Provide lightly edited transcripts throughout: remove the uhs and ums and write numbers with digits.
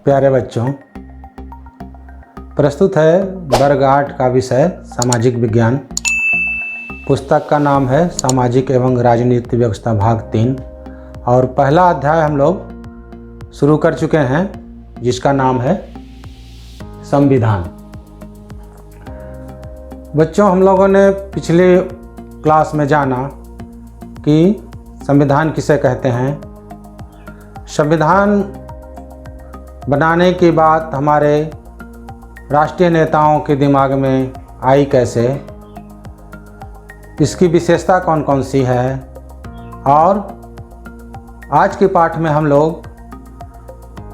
प्यारे बच्चों, प्रस्तुत है वर्ग 8 का विषय सामाजिक विज्ञान। पुस्तक का नाम है सामाजिक एवं राजनीतिक व्यवस्था भाग 3 और पहला अध्याय हम लोग शुरू कर चुके हैं, जिसका नाम है संविधान। बच्चों, हम लोगों ने पिछले क्लास में जाना कि संविधान किसे कहते हैं। संविधान बनाने की बात हमारे राष्ट्रीय नेताओं के दिमाग में आई कैसे, इसकी विशेषता कौन कौन सी है, और आज के पाठ में हम लोग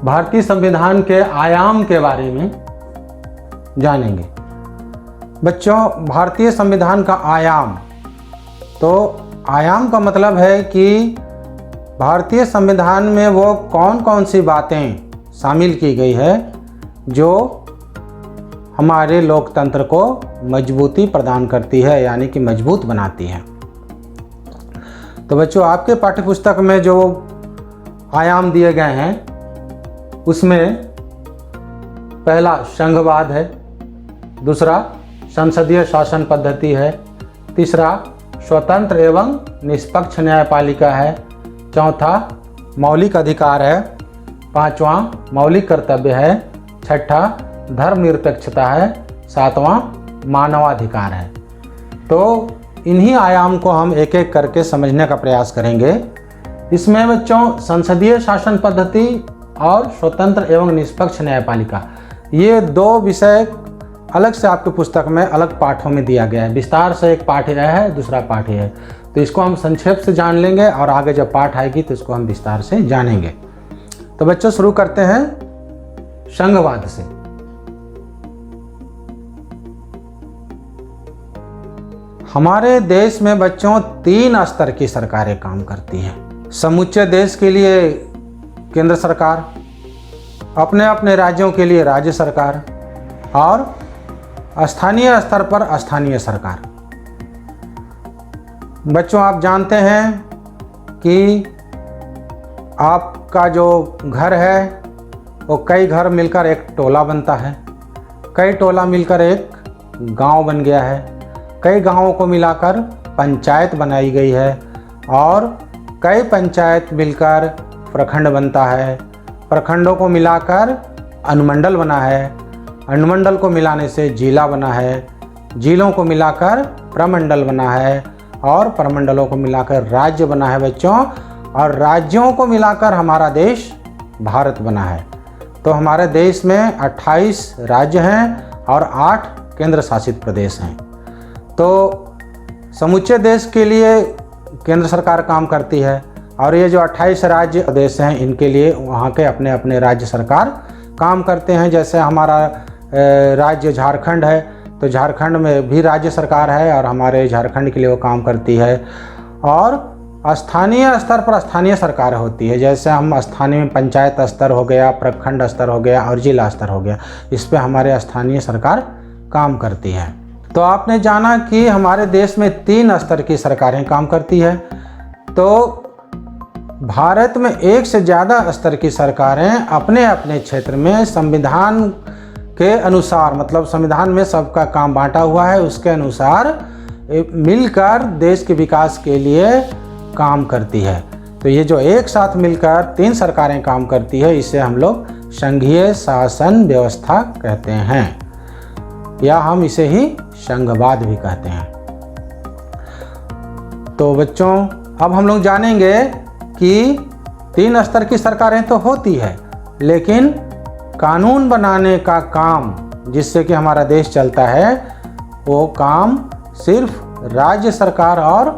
भारतीय संविधान के आयाम के बारे में जानेंगे। बच्चों, भारतीय संविधान का आयाम, तो आयाम का मतलब है कि भारतीय संविधान में वो कौन कौन सी बातें शामिल की गई है जो हमारे लोकतंत्र को मजबूती प्रदान करती है, यानी कि मजबूत बनाती है। तो बच्चों, आपके पाठ्यपुस्तक में जो आयाम दिए गए हैं उसमें पहला संघवाद है, दूसरा संसदीय शासन पद्धति है, तीसरा स्वतंत्र एवं निष्पक्ष न्यायपालिका है, चौथा मौलिक अधिकार है, पांचवा मौलिक कर्तव्य है, छठा धर्मनिरपेक्षता है, सातवां मानवाधिकार है। तो इन्हीं आयाम को हम एक एक करके समझने का प्रयास करेंगे। इसमें बच्चों संसदीय शासन पद्धति और स्वतंत्र एवं निष्पक्ष न्यायपालिका, ये दो विषय अलग से आपके पुस्तक में अलग पाठों में दिया गया है। विस्तार से एक पाठ यह है, दूसरा पाठ यह है, तो इसको हम संक्षेप से जान लेंगे और आगे जब पाठ आएगी तो इसको हम विस्तार से जानेंगे। तो बच्चों, शुरू करते हैं संघवाद से। हमारे देश में बच्चों 3 स्तर की सरकारें काम करती हैं। समूचे देश के लिए केंद्र सरकार, अपने अपने राज्यों के लिए राज्य सरकार, और स्थानीय स्तर पर स्थानीय सरकार। बच्चों, आप जानते हैं कि आपका जो घर है वो कई घर मिलकर एक टोला बनता है, कई टोला मिलकर एक गांव बन गया है, कई गांवों को मिलाकर पंचायत बनाई गई है, और कई पंचायत मिलकर प्रखंड बनता है, प्रखंडों को मिलाकर अनुमंडल बना है, अनुमंडल को मिलाने से जिला बना है, जिलों को मिलाकर प्रमंडल बना है, और प्रमंडलों को मिलाकर राज्य बना है बच्चों, और राज्यों को मिलाकर हमारा देश भारत बना है। तो हमारे देश में 28 राज्य हैं और 8 केंद्र शासित प्रदेश हैं। तो समूचे देश के लिए केंद्र सरकार काम करती है, और ये जो 28 राज्य प्रदेश हैं इनके लिए वहाँ के अपने अपने राज्य सरकार काम करते हैं। जैसे हमारा राज्य झारखंड है, तो झारखंड में भी राज्य सरकार है और हमारे झारखंड के लिए वो काम करती है। और स्थानीय स्तर पर स्थानीय सरकार होती है, जैसे हम स्थानीय में पंचायत स्तर हो गया, प्रखंड स्तर हो गया और जिला स्तर हो गया, इस पे हमारे स्थानीय सरकार काम करती है। तो आपने जाना कि हमारे देश में 3 स्तर की सरकारें काम करती है। तो भारत में 1 से ज़्यादा स्तर की सरकारें अपने अपने क्षेत्र में संविधान के अनुसार, मतलब संविधान में सबका काम बांटा हुआ है, उसके अनुसार मिलकर देश के विकास के लिए काम करती है। तो ये जो एक साथ मिलकर 3 सरकारें काम करती है, इसे हम लोग संघीय शासन व्यवस्था कहते हैं, या हम इसे ही संघवाद भी कहते हैं। तो बच्चों, अब हम लोग जानेंगे कि 3 स्तर की सरकारें तो होती है, लेकिन कानून बनाने का काम जिससे कि हमारा देश चलता है, वो काम सिर्फ राज्य सरकार और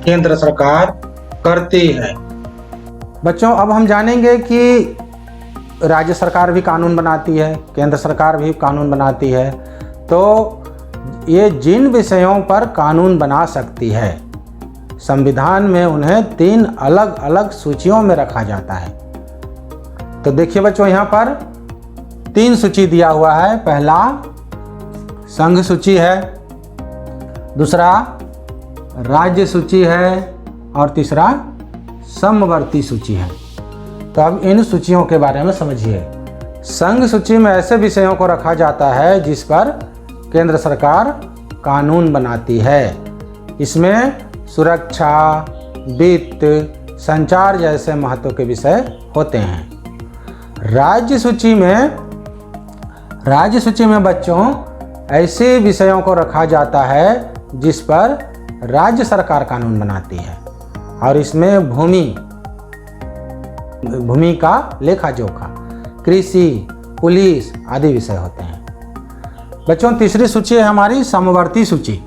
केंद्र सरकार करती है। बच्चों, अब हम जानेंगे कि राज्य सरकार भी कानून बनाती है, केंद्र सरकार भी कानून बनाती है। तो ये जिन विषयों पर कानून बना सकती है, संविधान में उन्हें 3 अलग अलग सूचियों में रखा जाता है। तो देखिए बच्चों, यहाँ पर 3 सूची दिया हुआ है। पहला संघ सूची है, दूसरा राज्य सूची है, और तीसरा समवर्ती सूची है। तो अब इन सूचियों के बारे में समझिए। संघ सूची में ऐसे विषयों को रखा जाता है जिस पर केंद्र सरकार कानून बनाती है। इसमें सुरक्षा, वित्त, संचार जैसे महत्व के विषय होते हैं। राज्य सूची में बच्चों ऐसे विषयों को रखा जाता है जिस पर राज्य सरकार कानून बनाती है और इसमें भूमि का लेखा जोखा, कृषि, पुलिस आदि विषय होते हैं। बच्चों तीसरी सूची है हमारी समवर्ती सूची।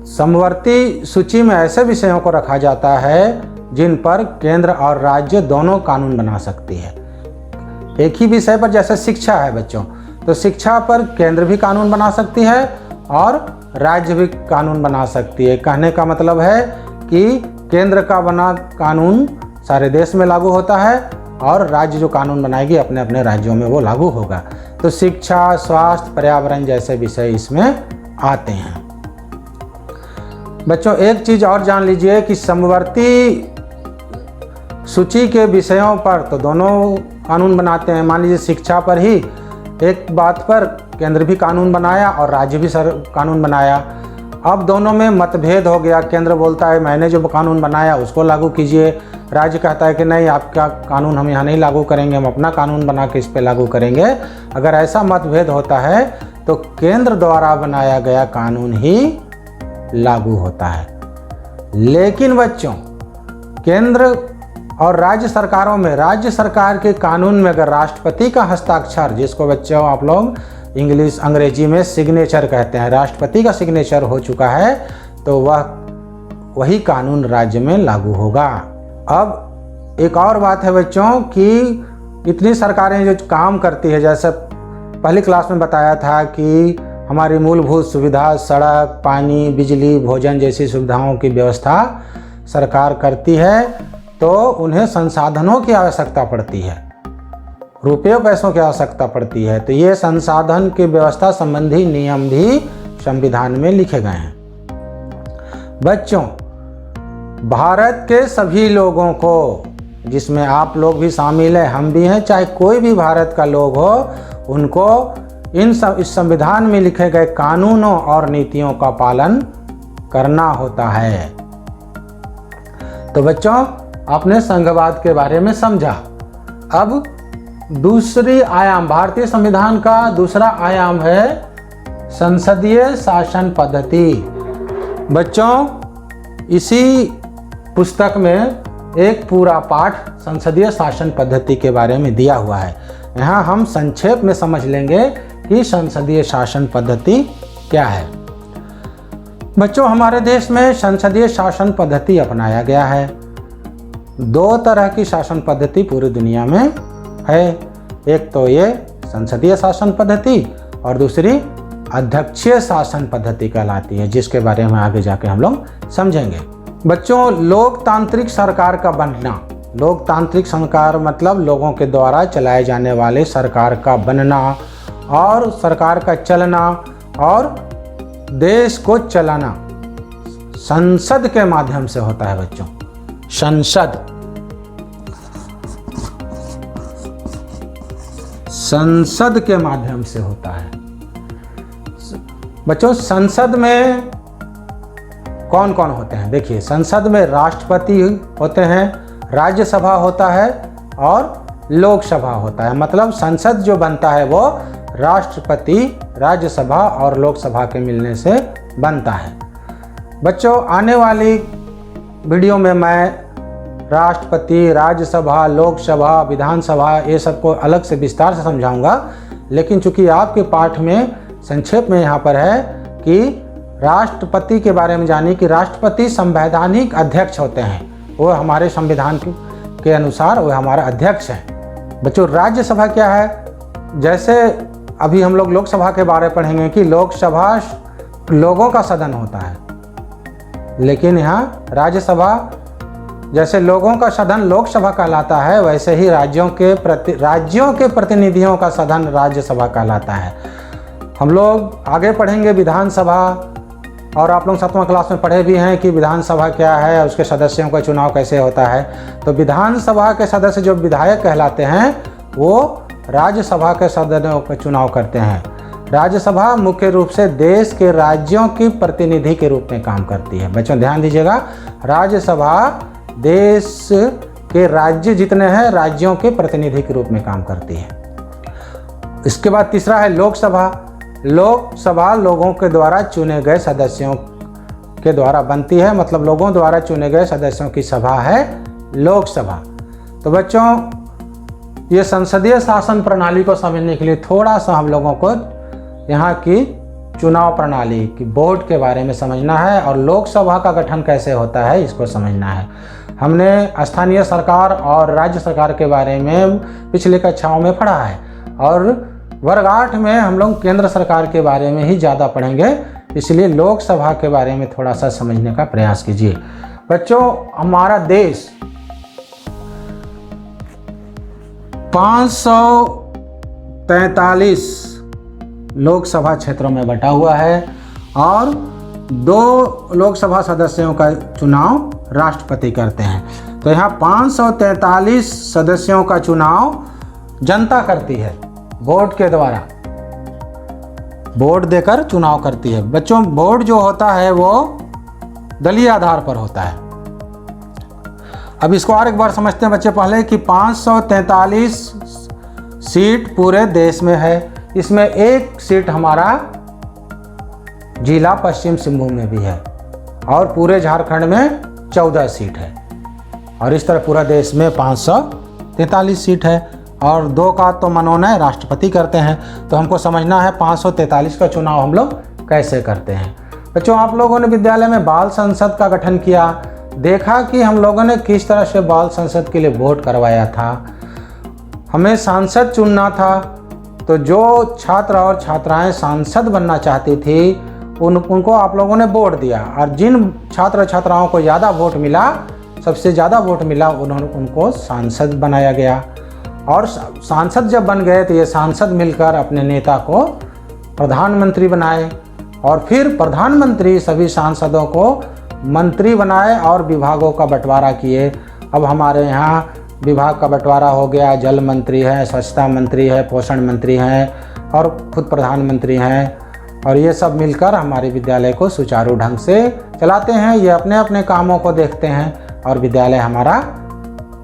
समवर्ती सूची में ऐसे विषयों को रखा जाता है जिन पर केंद्र और राज्य दोनों कानून बना सकती है। एक ही विषय पर, जैसे शिक्षा है बच्चों, तो शिक्षा पर केंद्र भी कानून बना सकती है और राज्य भी कानून बना सकती है। कहने का मतलब है कि केंद्र का बना कानून सारे देश में लागू होता है और राज्य जो कानून बनाएगी अपने अपने राज्यों में वो लागू होगा। तो शिक्षा, स्वास्थ्य, पर्यावरण जैसे विषय इसमें आते हैं। बच्चों एक चीज़ और जान लीजिए कि समवर्ती सूची के विषयों पर तो दोनों कानून बनाते हैं। मान लीजिए शिक्षा पर ही एक बात पर केंद्र भी कानून बनाया और राज्य भी कानून बनाया। अब दोनों में मतभेद हो गया। केंद्र बोलता है मैंने जो कानून बनाया उसको लागू कीजिए, राज्य कहता है कि नहीं आपका कानून हम यहाँ नहीं लागू करेंगे, हम अपना कानून बना के इस पे लागू करेंगे। अगर ऐसा मतभेद होता है तो केंद्र द्वारा बनाया गया कानून ही लागू होता है। लेकिन बच्चों केंद्र और राज्य सरकारों में, राज्य सरकार के कानून में अगर राष्ट्रपति का हस्ताक्षर, जिसको बच्चों आप लोग अंग्रेजी में सिग्नेचर कहते हैं, राष्ट्रपति का सिग्नेचर हो चुका है तो वही कानून राज्य में लागू होगा। अब एक और बात है बच्चों कि इतनी सरकारें जो काम करती है, जैसे पहली क्लास में बताया था कि हमारी मूलभूत सुविधा, सड़क, पानी, बिजली, भोजन जैसी सुविधाओं की व्यवस्था सरकार करती है, तो उन्हें संसाधनों की आवश्यकता पड़ती है, रुपये पैसों की आवश्यकता पड़ती है। तो ये संसाधन की व्यवस्था संबंधी नियम भी संविधान में लिखे गए हैं। बच्चों भारत के सभी लोगों को, जिसमें आप लोग भी शामिल हैं, हम भी हैं, चाहे कोई भी भारत का लोग हो, उनको इस संविधान में लिखे गए कानूनों और नीतियों का पालन करना होता है। तो बच्चों आपने संघवाद के बारे में समझा। अब दूसरी आयाम, भारतीय संविधान का दूसरा आयाम है संसदीय शासन पद्धति। बच्चों इसी पुस्तक में एक पूरा पाठ संसदीय शासन पद्धति के बारे में दिया हुआ है। यहाँ हम संक्षेप में समझ लेंगे कि संसदीय शासन पद्धति क्या है। बच्चों हमारे देश में संसदीय शासन पद्धति अपनाया गया है। दो तरह की शासन पद्धति पूरी दुनिया में है। एक तो ये संसदीय शासन पद्धति और दूसरी अध्यक्षीय शासन पद्धति कहलाती है, जिसके बारे में आगे जाके हम लोग समझेंगे। बच्चों लोकतांत्रिक सरकार का बनना, लोकतांत्रिक सरकार मतलब लोगों के द्वारा चलाए जाने वाले सरकार का बनना और सरकार का चलना और देश को चलाना संसद के माध्यम से होता है। बच्चों संसद के माध्यम से होता है। बच्चों संसद में कौन कौन होते हैं? देखिए संसद में राष्ट्रपति होते हैं, राज्यसभा होता है और लोकसभा होता है। मतलब संसद जो बनता है वो राष्ट्रपति, राज्यसभा और लोकसभा के मिलने से बनता है। बच्चों आने वाली वीडियो में मैं राष्ट्रपति, राज्यसभा, लोकसभा, विधानसभा ये सबको अलग से विस्तार से समझाऊंगा, लेकिन चूंकि आपके पाठ में संक्षेप में यहाँ पर है कि राष्ट्रपति के बारे में जानिए कि राष्ट्रपति संवैधानिक अध्यक्ष होते हैं। वो हमारे संविधान के अनुसार वो हमारा अध्यक्ष है। बच्चों राज्यसभा क्या है? जैसे अभी हम लोग लोकसभा के बारे में पढ़ेंगे कि लोकसभा लोगों का सदन होता है, लेकिन यहाँ राज्यसभा जैसे लोगों का सदन लोकसभा कहलाता है, वैसे ही राज्यों के प्रतिनिधियों का सदन राज्यसभा कहलाता है। हम लोग आगे पढ़ेंगे विधानसभा और आप लोग 7वां क्लास में पढ़े भी हैं कि विधानसभा क्या है, उसके सदस्यों का चुनाव कैसे होता है। तो विधानसभा के सदस्य जो विधायक कहलाते हैं वो राज्यसभा के सदस्यों का चुनाव करते हैं। राज्यसभा मुख्य रूप से देश के राज्यों की प्रतिनिधि के रूप में काम करती है। बच्चों ध्यान दीजिएगा, राज्यसभा देश के राज्य जितने हैं राज्यों के प्रतिनिधि के रूप में काम करती है। इसके बाद तीसरा है लोकसभा। लोकसभा लोगों के द्वारा चुने गए सदस्यों के द्वारा बनती है, मतलब लोगों द्वारा चुने गए सदस्यों की सभा है लोकसभा। तो बच्चों ये संसदीय शासन प्रणाली को समझने के लिए थोड़ा सा हम लोगों को यहाँ की चुनाव प्रणाली की बोर्ड के बारे में समझना है और लोकसभा का गठन कैसे होता है इसको समझना है। हमने स्थानीय सरकार और राज्य सरकार के बारे में पिछले कक्षाओं में पढ़ा है और वर्ग 8 में हम लोग केंद्र सरकार के बारे में ही ज़्यादा पढ़ेंगे, इसलिए लोकसभा के बारे में थोड़ा सा समझने का प्रयास कीजिए। बच्चों हमारा देश 543 लोकसभा क्षेत्रों में बटा हुआ है और 2 लोकसभा सदस्यों का चुनाव राष्ट्रपति करते हैं। तो यहाँ 543 सदस्यों का चुनाव जनता करती है, वोट के द्वारा वोट देकर चुनाव करती है। बच्चों वोट जो होता है वो दलीय आधार पर होता है। अब इसको और एक बार समझते हैं बच्चे पहले कि 543 सीट पूरे देश में है, इसमें 1 सीट हमारा जिला पश्चिम सिंहभूम में भी है और पूरे झारखंड में 14 सीट है और इस तरह पूरा देश में 543 सीट है और 2 का तो मनोनयन राष्ट्रपति करते हैं। तो हमको समझना है 543 का चुनाव हम लोग कैसे करते हैं। बच्चों आप लोगों ने विद्यालय में बाल संसद का गठन किया, देखा कि हम लोगों ने किस तरह से बाल संसद के लिए वोट करवाया था। हमें सांसद चुनना था, तो जो छात्र और छात्राएं सांसद बनना चाहती थी उनको आप लोगों ने वोट दिया और जिन छात्र छात्राओं को ज़्यादा वोट मिला, सबसे ज़्यादा वोट मिला, उनको सांसद बनाया गया। और सांसद जब बन गए तो ये सांसद मिलकर अपने नेता को प्रधानमंत्री बनाए और फिर प्रधानमंत्री सभी सांसदों को मंत्री बनाए और विभागों का बंटवारा किए। अब हमारे यहाँ विभाग का बंटवारा हो गया, जल मंत्री है, स्वच्छता मंत्री है, पोषण मंत्री हैं और खुद प्रधानमंत्री हैं और ये सब मिलकर हमारे विद्यालय को सुचारू ढंग से चलाते हैं। ये अपने अपने कामों को देखते हैं और विद्यालय हमारा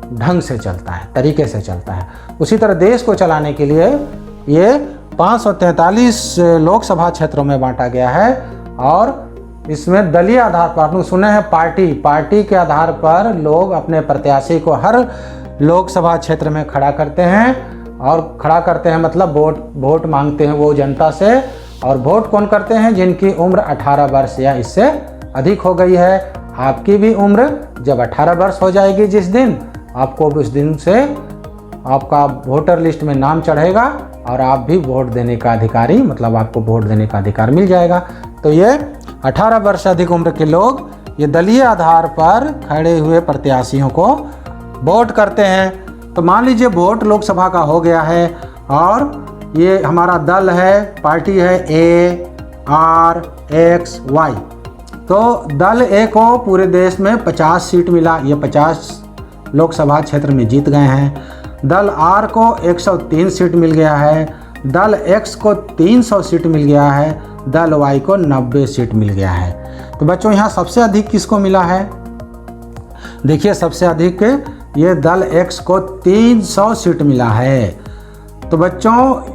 ढंग से चलता है, तरीके से चलता है। उसी तरह देश को चलाने के लिए ये 543 लोकसभा क्षेत्रों में बांटा गया है और इसमें दलीय आधार पर, आपने सुने हैं पार्टी के आधार पर लोग अपने प्रत्याशी को हर लोकसभा क्षेत्र में खड़ा करते हैं और खड़ा करते हैं मतलब वोट मांगते हैं वो जनता से। और वोट कौन करते हैं? जिनकी उम्र 18 वर्ष या इससे अधिक हो गई है। आपकी भी उम्र जब 18 वर्ष हो जाएगी जिस दिन, आपको उस दिन से आपका वोटर लिस्ट में नाम चढ़ेगा और आप भी वोट देने का अधिकारी, मतलब आपको वोट देने का अधिकार मिल जाएगा। तो ये 18 वर्ष से अधिक उम्र के लोग ये दलीय आधार पर खड़े हुए प्रत्याशियों को वोट करते हैं। तो मान लीजिए वोट लोकसभा का हो गया है और ये हमारा दल है, पार्टी है ARXY। तो दल A को पूरे देश में 50 सीट मिला, ये 50 लोकसभा क्षेत्र में जीत गए हैं। दल R को 103 सीट मिल गया है, दल X को 300 सीट मिल गया है, दल Y को 90 सीट मिल गया है। तो बच्चों यहाँ सबसे अधिक किसको मिला है? देखिए सबसे अधिक ये दल X को 300 सीट मिला है। तो बच्चों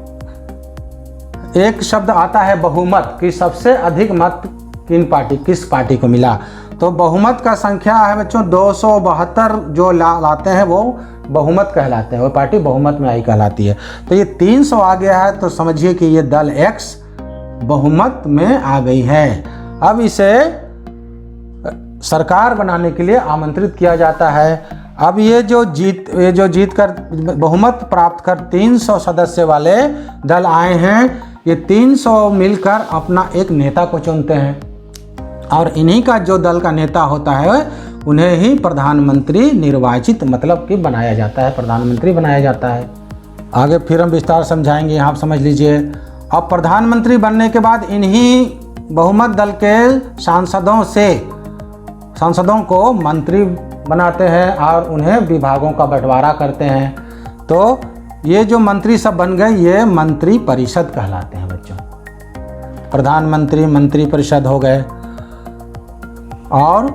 एक शब्द आता है बहुमत, कि सबसे अधिक मत किस पार्टी को मिला। तो बहुमत का संख्या है बच्चों 272 जो लाते हैं वो बहुमत कहलाते हैं, वो पार्टी बहुमत में आई कहलाती है। तो ये 300 आ गया है तो समझिए कि ये दल X बहुमत में आ गई है। अब इसे सरकार बनाने के लिए आमंत्रित किया जाता है। अब ये जो जीत कर बहुमत प्राप्त कर 300 सदस्य वाले दल आए हैं, ये 300 मिलकर अपना एक नेता को चुनते हैं और इन्हीं का जो दल का नेता होता है उन्हें ही प्रधानमंत्री निर्वाचित मतलब कि बनाया जाता है, प्रधानमंत्री बनाया जाता है। आगे फिर हम विस्तार समझाएंगे, यहाँ आप समझ लीजिए। अब प्रधानमंत्री बनने के बाद इन्हीं बहुमत दल के सांसदों को मंत्री बनाते हैं और उन्हें विभागों का बंटवारा करते हैं। तो ये जो मंत्री सब बन गए ये मंत्री परिषद कहलाते हैं बच्चों। प्रधानमंत्री मंत्री परिषद हो गए। और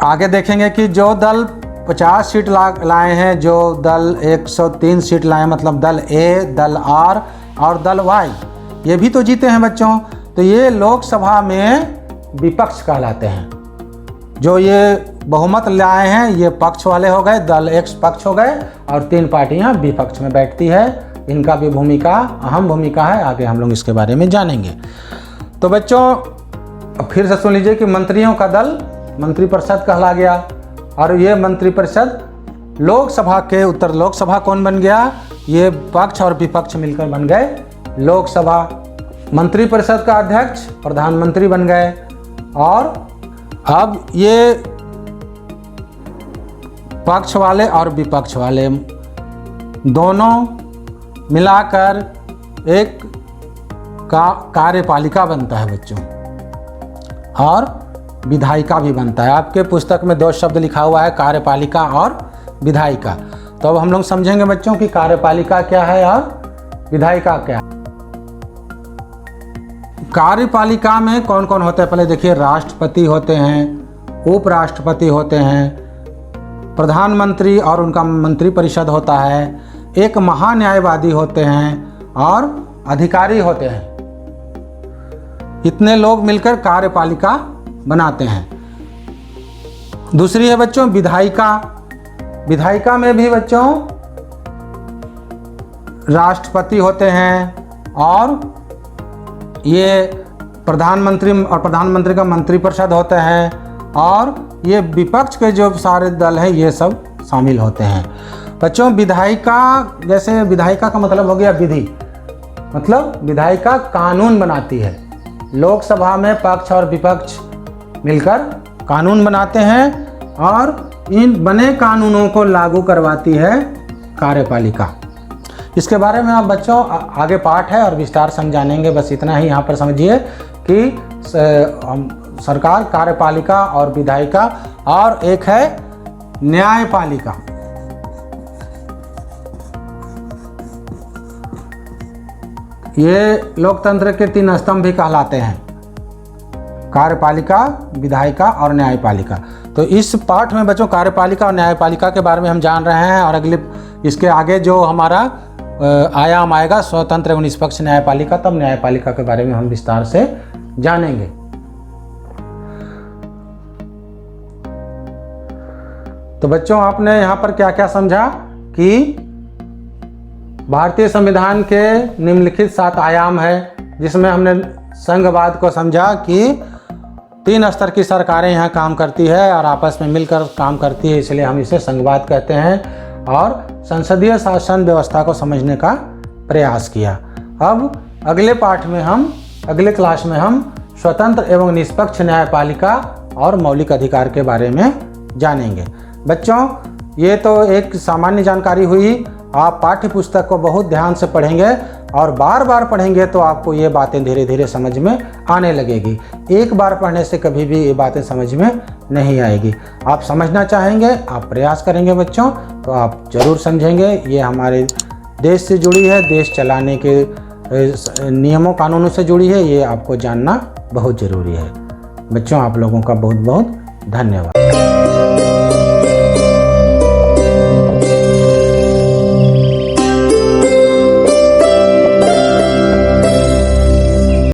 आगे देखेंगे कि जो दल 50 सीट लाए हैं, जो दल 103 सीट लाए, मतलब दल ए, दल आर और दल वाई, ये भी तो जीते हैं बच्चों। तो ये लोकसभा में विपक्ष कहलाते हैं। जो ये बहुमत लाए हैं ये पक्ष वाले हो गए, दल एक्स पक्ष हो गए और 3 पार्टियां विपक्ष में बैठती है। इनका भी अहम भूमिका है, आगे हम लोग इसके बारे में जानेंगे। तो बच्चों अब फिर से सुन लीजिए कि मंत्रियों का दल मंत्रिपरिषद कहला गया। और ये मंत्रिपरिषद लोकसभा के उत्तर लोकसभा कौन बन गया? ये पक्ष और विपक्ष मिलकर बन गए लोकसभा। मंत्रिपरिषद का अध्यक्ष प्रधानमंत्री बन गए। और अब ये पक्ष वाले और विपक्ष वाले दोनों मिलाकर एक कार्यपालिका बनता है बच्चों। और विधायिका भी बनता है। आपके पुस्तक में 2 शब्द लिखा हुआ है, कार्यपालिका और विधायिका। तो अब हम लोग समझेंगे बच्चों कि कार्यपालिका क्या है और विधायिका क्या है। कार्यपालिका में कौन कौन होते हैं पहले देखिए। राष्ट्रपति होते हैं, उपराष्ट्रपति होते हैं, प्रधानमंत्री और उनका मंत्रिपरिषद होता है, एक महान्यायवादी होते हैं और अधिकारी होते हैं। इतने लोग मिलकर कार्यपालिका बनाते हैं। दूसरी है बच्चों विधायिका। विधायिका में भी बच्चों राष्ट्रपति होते हैं और ये प्रधानमंत्री का मंत्रिपरिषद होते हैं और ये विपक्ष के जो सारे दल हैं ये सब शामिल होते हैं। बच्चों विधायिका, जैसे विधायिका का मतलब हो गया विधि, मतलब विधायिका कानून बनाती है। लोकसभा में पक्ष और विपक्ष मिलकर कानून बनाते हैं और इन बने कानूनों को लागू करवाती है कार्यपालिका। इसके बारे में आप बच्चों आगे पाठ है और विस्तार समझानेंगे। बस इतना ही यहाँ पर समझिए कि सरकार, कार्यपालिका और विधायिका, और एक है न्यायपालिका। ये लोकतंत्र के 3 स्तंभ भी कहलाते हैं, कार्यपालिका, विधायिका और न्यायपालिका। तो इस पाठ में बच्चों कार्यपालिका और न्यायपालिका के बारे में हम जान रहे हैं। और अगले इसके आगे जो हमारा आयाम आएगा स्वतंत्र एवं निष्पक्ष न्यायपालिका, तब न्यायपालिका के बारे में हम विस्तार से जानेंगे। तो बच्चों आपने यहाँ पर क्या क्या समझा कि भारतीय संविधान के निम्नलिखित 7 आयाम है, जिसमें हमने संघवाद को समझा कि 3 स्तर की सरकारें यहाँ काम करती है और आपस में मिलकर काम करती है, इसलिए हम इसे संघवाद कहते हैं। और संसदीय शासन व्यवस्था को समझने का प्रयास किया। अब अगले पाठ में अगले क्लास में हम स्वतंत्र एवं निष्पक्ष न्यायपालिका और मौलिक अधिकार के बारे में जानेंगे। बच्चों ये तो एक सामान्य जानकारी हुई। आप पाठ्य पुस्तक को बहुत ध्यान से पढ़ेंगे और बार बार पढ़ेंगे तो आपको ये बातें धीरे धीरे समझ में आने लगेगी। एक बार पढ़ने से कभी भी ये बातें समझ में नहीं आएगी। आप समझना चाहेंगे, आप प्रयास करेंगे बच्चों, तो आप जरूर समझेंगे। ये हमारे देश से जुड़ी है, देश चलाने के नियमों कानूनों से जुड़ी है, ये आपको जानना बहुत ज़रूरी है। बच्चों आप लोगों का बहुत बहुत धन्यवाद।